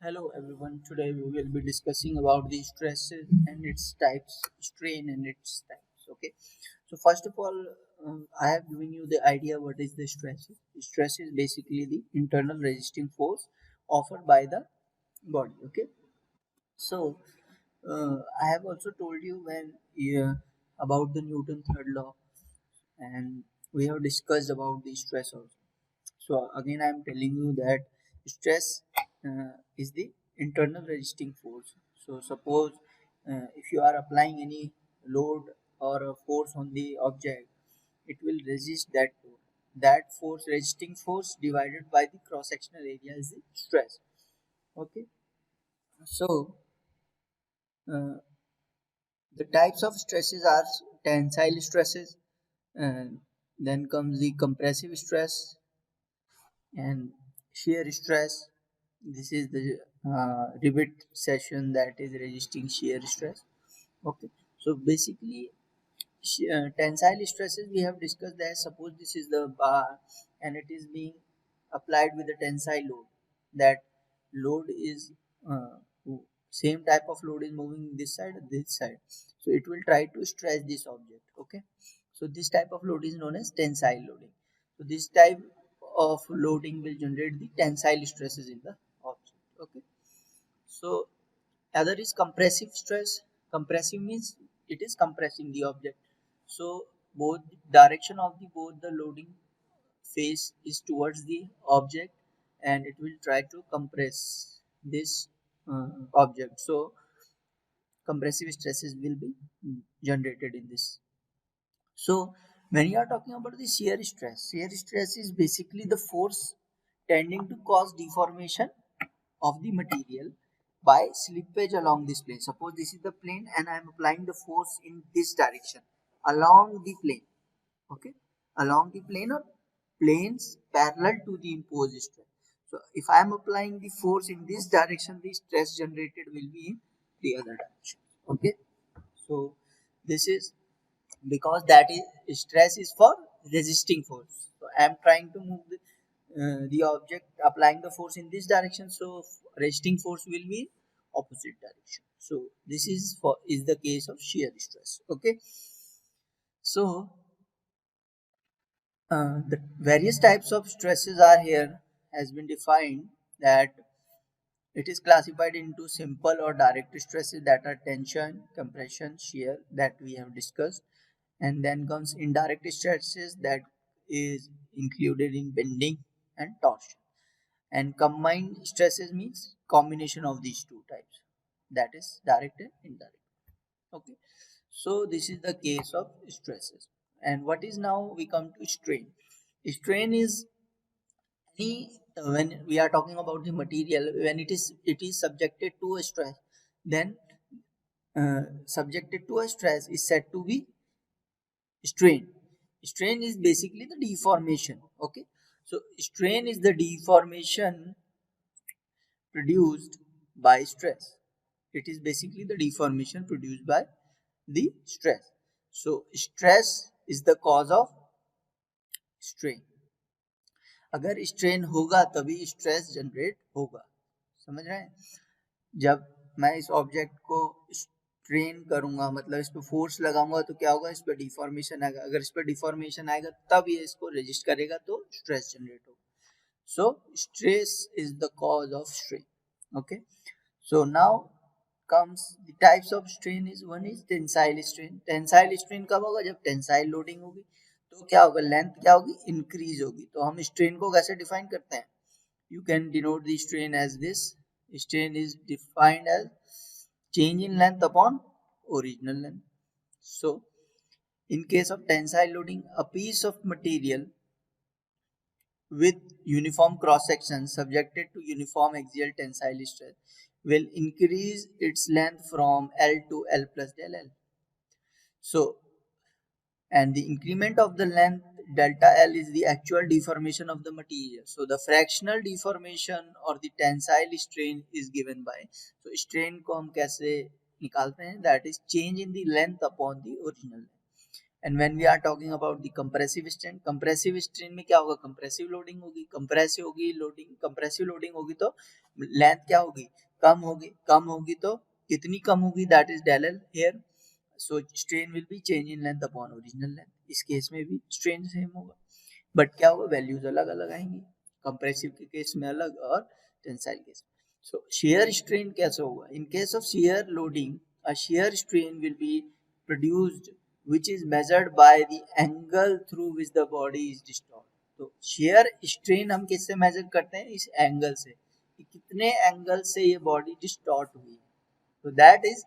Hello everyone. Today we will be discussing about the stresses and its types, strain and its types. Okay. So first of all, I have given you the idea what is the stress. Stress is basically the internal resisting force offered by the body. Okay. So I have also told you about the Newton third law, and we have discussed about the stress also. So again, I am telling you that stress is the internal resisting force. So suppose if you are applying any load or a force on the object, it will resist that load. That force, resisting force divided by the cross sectional area is the stress. Okay. So uh, the types of stresses are tensile stresses, and then comes the compressive stress, and shear stress. This is the rivet session that is resisting shear stress. Okay, so basically tensile stresses we have discussed that suppose this is the bar and it is being applied with a tensile load. That load is uh, same type of load is moving this side and this side, so it will try to stretch this object. Okay, so this type of load is known as tensile loading. So this type of loading will generate the tensile stresses in the object. Okay, so other is compressive stress. Compressive means it is compressing the object. So both direction of the both the loading face is towards the object, and it will try to compress this object. So compressive stresses will be generated in this. So when you are talking about the shear stress is basically the force tending to cause deformation of the material by slippage along this plane. Suppose this is the plane and I am applying the force in this direction along the plane. Okay, along the plane or planes parallel to the imposed stress. So if I am applying the force in this direction, the stress generated will be in the other direction. Okay, so this is because that is stress is for resisting force. So I am trying to move the object applying the force in this direction, so resisting force will be opposite direction. So this is the case of shear stress. Okay, so the various types of stresses are here has been defined, that it is classified into simple or direct stresses, that are tension, compression, shear, that we have discussed. And then comes indirect stresses, that is included in bending and torsion. And combined stresses means combination of these two types, that is direct and indirect. Okay, so this is the case of stresses. And what is now we come to strain. Strain is any when we are talking about the material, when it is subjected to a stress, then subjected to a stress is said to be strain. Strain is basically the deformation. Okay, so strain is the deformation produced by stress. It is basically the deformation produced by the stress. So stress is the cause of strain. अगर strain होगा तभी stress generate होगा. समझ रहे हैं? जब मैं इस ऑब्जेक्ट को स्ट्रेन करूंगा, मतलब इस पे फोर्स लगाऊंगा, तो क्या होगा, इस पे डिफॉर्मेशन आएगा. अगर इस पे डिफॉर्मेशन आएगा तब ये इसको रेजिस्ट करेगा, तो स्ट्रेस जनरेट होगा. So stress is the cause of strain. Okay, so now comes the types of strain. Is one is tensile strain. Tensile strain कब होगा, जब टेंसाइल लोडिंग होगी. तो क्या होगा, लेंथ क्या होगी, इंक्रीज होगी. तो हम स्ट्रेन को कैसे डिफाइन करते हैं? You can denote the strain as this. Strain is defined as change in length upon original length. So in case of tensile loading, a piece of material with uniform cross section subjected to uniform axial tensile stress will increase its length from L to L plus del L. So, and the increment of the length delta L is the actual deformation of the material. So the fractional deformation or the tensile strain is given by, so strain को हम कैसे निकालते हैं, that is change in the length upon the original length. And when we are talking about the compressive strain में क्या होगा, compressive loading होगी, compressive होगी लोडिंग, कंप्रेसिव लोडिंग होगी तो लेंथ क्या होगी, कम होगी तो कितनी कम होगी, that is del L here. So strain will be change in length upon original length. इस केस में भी स्ट्रेन सेम होगा, बट क्या होगा, वैल्यूज अलग अलग आएंगी, कंप्रेसिव के केस में अलग और टेंसाइल केस. सो shear strain कैसे होगा, in case of shear loading a shear strain will be produced which is measured by the angle through which the body is distorted. तो shear strain हम किससे major करते हैं, इस एंगल से कि कितने एंगल से ये बॉडी डिस्टॉर्ट हुई है. तो that is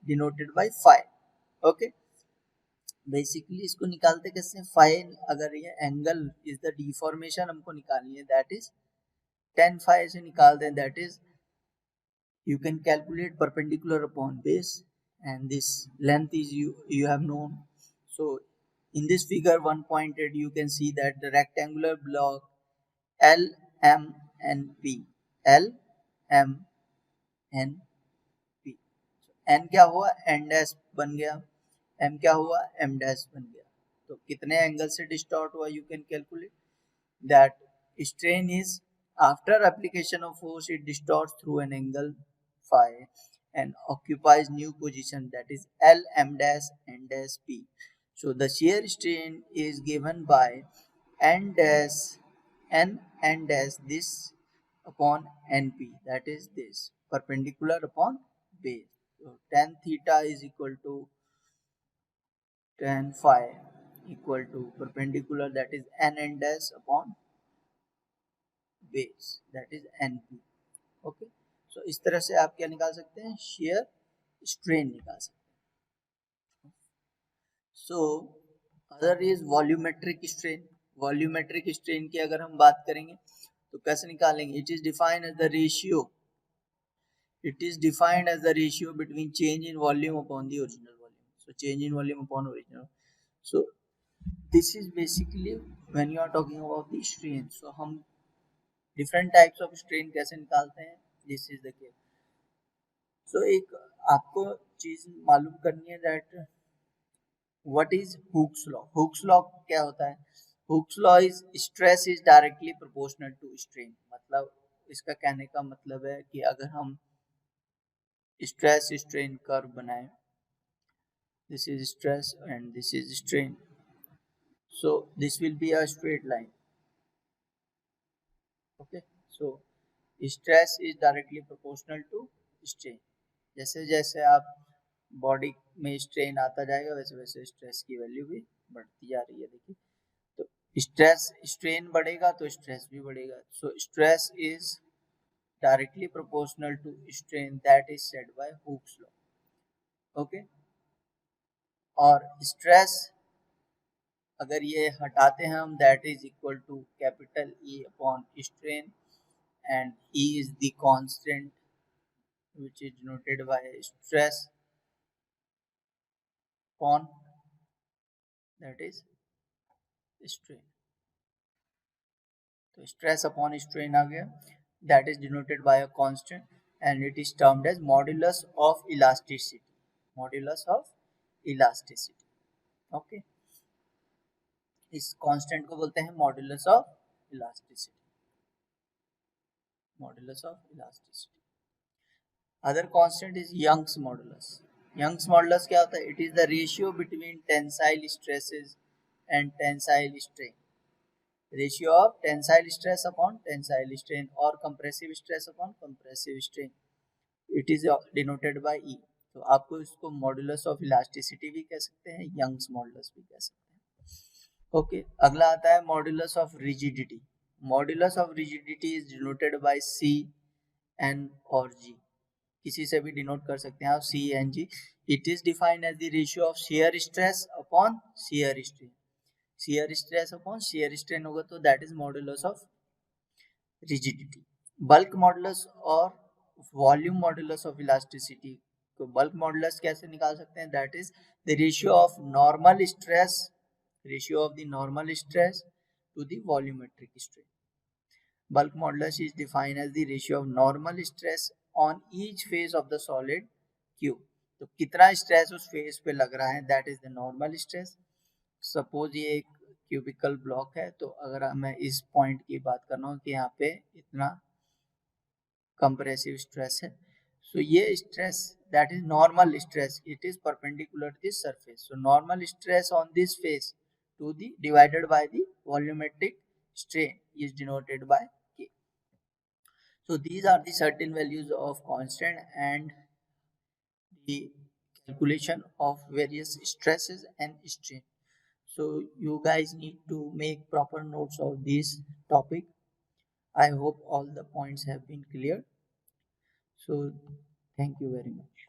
denoted by phi. Okay, basically इसको निकालते कैसे, फाई अगर ये एंगल इज द डिफॉर्मेशन हमको निकालनी है, दैट इज tan phi से निकाल दें, that is you can calculate perpendicular upon base, and this length is you have known. So in this figure 1.8 you can see that the rectangular block L M N P, L M N P. N क्या हुआ, n dash बन गया, M क्या हुआ, M dash बन गया. तो कितने एंगल से डिस्टॉर्ट हुआ, you can calculate that. Strain is after application of force it distorts through an angle phi and occupies new position, that is L M dash N dash P. So the shear strain is given by N dash N dash this upon NP, that is this perpendicular upon base. So tan theta is equal to tan phi equal to perpendicular, that is N dash upon base, that is NP. Okay, so इस तरह से आप क्या निकाल सकते हैं, shear strain निकाल सकते हैं. So other is volumetric strain. Volumetric strain की अगर हम बात करेंगे तो कैसे निकालेंगे, it is defined as the ratio, it is defined as the ratio between change in volume upon the original volume. So change in volume upon original. So this is basically when you are talking about the strain. So हम different types of strain कैसे निकालते हैं, this is the case. So एक आपको चीज मालूम करनी है that what is Hooke's law. Hooke's law क्या होता है, Hooke's law is stress is directly proportional to strain. मतलब इसका कहने का मतलब है कि अगर हम स्ट्रेस स्ट्रेन कर्व बनाए, this is stress and this is strain, so this will be a straight line. Okay, so stress is directly proportional to strain. जैसे जैसे आप बॉडी में स्ट्रेन आता जाएगा वैसे वैसे स्ट्रेस की वैल्यू भी बढ़ती जा रही है. देखिए, तो स्ट्रेस स्ट्रेन बढ़ेगा तो स्ट्रेस भी बढ़ेगा. So stress is directly proportional to strain, that is said by Hooke's law. Okay, और स्ट्रेस अगर ये हटाते हैं हम, that is equal to capital E upon strain, and E is the constant which is denoted by stress upon, that is strain. तो stress upon strain आ गया, that is denoted by a constant and it is termed as modulus of elasticity. Modulus of elasticity. Okay, इस constant को बोलते हैं modulus of elasticity. Modulus of elasticity. Other constant is Young's modulus. Young's modulus क्या होता है, it is the ratio between tensile stresses and tensile strain. Ratio of tensile stress upon tensile strain और compressive stress upon compressive strain, it is denoted by E. तो आपको इसको modulus of elasticity भी कह सकते हैं, यंग्स मॉडुलस भी कह सकते हैं. ओके, अगला आता है modulus of rigidity. Modulus of rigidity is denoted bye C, N और G. किसी से भी डिनोट कर सकते हैं आप, C and G. It is defined as the ratio of shear stress upon shear strain. Shear stress upon shear strain होगा तो that is modulus of rigidity. Bulk modulus और वॉल्यूम मॉडुलस ऑफ इलास्टिसिटी. तो bulk modulus कैसे निकाल सकते हैं, that is the ratio of normal stress, ratio of the normal stress to the volumetric strain. Bulk modulus is defined as the ratio of normal stress on each phase of the solid cube. तो कितना stress उस phase पे लग रहा है, that is the normal stress, suppose ये एक cubical block है, तो अगर मैं इस पॉइंट की बात कर रहा हूँ कि यहाँ पे इतना कंप्रेसिव स्ट्रेस है, so ये stress, that is normal stress, it is perpendicular to this surface, so normal stress on this face to the divided by the volumetric strain is denoted by K. So these are the certain values of constant and the calculation of various stresses and strain. So you guys need to make proper notes of this topic. I hope all the points have been clear. So thank you very much.